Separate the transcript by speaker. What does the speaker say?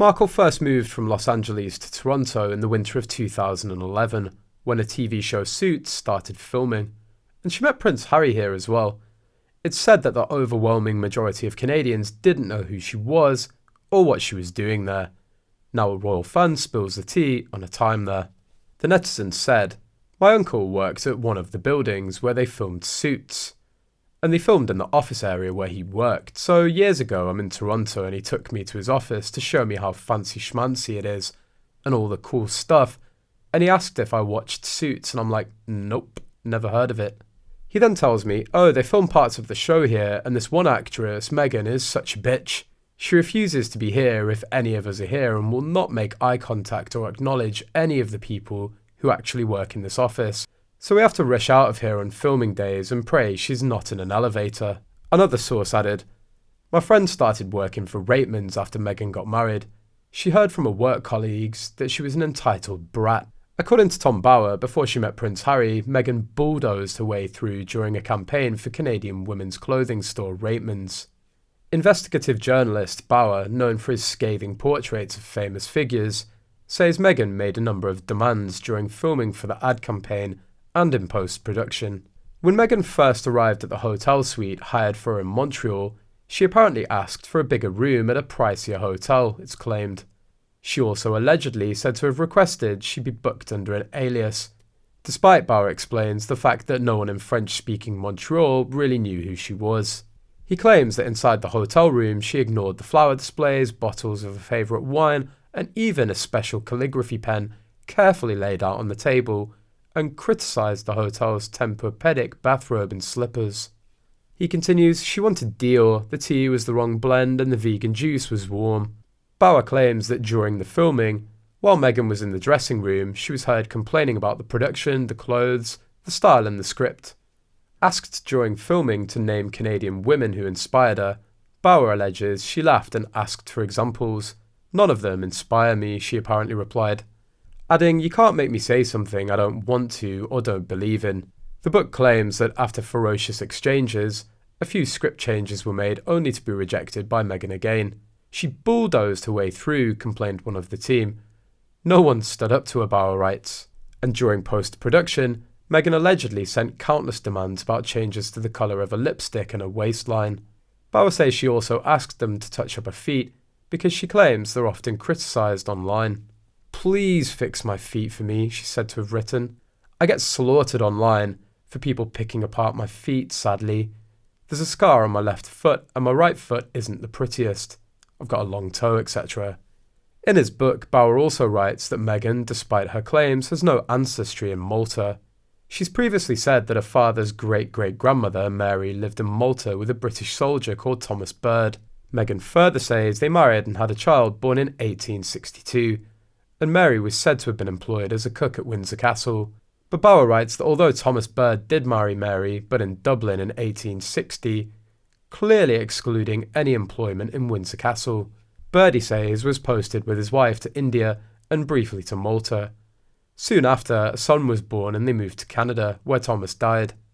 Speaker 1: Markle first moved from Los Angeles to Toronto in the winter of 2011, when a TV show Suits started filming, and she met Prince Harry here as well. It's said that the overwhelming majority of Canadians didn't know who she was or what she was doing there. Now a royal fan spills the tea on her time there. The netizens said, "My uncle worked at one of the buildings where they filmed Suits. And they filmed in the office area where he worked, so years ago I'm in Toronto and he took me to his office to show me how fancy schmancy it is and all the cool stuff, and he asked if I watched Suits and I'm like, nope, never heard of it." He then tells me, "Oh, they film parts of the show here and this one actress, Meghan, is such a bitch. She refuses to be here if any of us are here and will not make eye contact or acknowledge any of the people who actually work in this office. So we have to rush out of here on filming days and pray she's not in an elevator." Another source added, "My friend started working for Reitmans after Meghan got married. She heard from her work colleagues that she was an entitled brat." According to Tom Bauer, before she met Prince Harry, Meghan bulldozed her way through during a campaign for Canadian women's clothing store Reitmans. Investigative journalist Bauer, known for his scathing portraits of famous figures, says Meghan made a number of demands during filming for the ad campaign and in post-production. When Meghan first arrived at the hotel suite hired for her in Montreal, she apparently asked for a bigger room at a pricier hotel, it's claimed. She also allegedly said to have requested she be booked under an alias, despite, Bauer explains, the fact that no one in French-speaking Montreal really knew who she was. He claims that inside the hotel room she ignored the flower displays, bottles of her favourite wine, and even a special calligraphy pen carefully laid out on the table, and criticised the hotel's Tempur-Pedic bathrobe and slippers. He continues, "She wanted Dior, the tea was the wrong blend and the vegan juice was warm." Bauer claims that during the filming, while Meghan was in the dressing room, she was heard complaining about the production, the clothes, the style and the script. Asked during filming to name Canadian women who inspired her, Bauer alleges she laughed and asked for examples. "None of them inspire me," she apparently replied, adding, "You can't make me say something I don't want to or don't believe in." The book claims that after ferocious exchanges, a few script changes were made only to be rejected by Meghan again. "She bulldozed her way through," complained one of the team. "No one stood up to her," Bauer writes. And during post-production, Meghan allegedly sent countless demands about changes to the colour of her lipstick and her waistline. Bauer says she also asked them to touch up her feet because she claims they're often criticised online. "Please fix my feet for me," she said to have written. "I get slaughtered online for people picking apart my feet, sadly. There's a scar on my left foot and my right foot isn't the prettiest. I've got a long toe, etc." In his book, Bauer also writes that Meghan, despite her claims, has no ancestry in Malta. She's previously said that her father's great-great-grandmother, Mary, lived in Malta with a British soldier called Thomas Bird. Meghan further says they married and had a child born in 1862, and Mary was said to have been employed as a cook at Windsor Castle. But Bauer writes that although Thomas Bird did marry Mary, but in Dublin in 1860, clearly excluding any employment in Windsor Castle. Bird, he says, was posted with his wife to India and briefly to Malta. Soon after, a son was born and they moved to Canada, where Thomas died.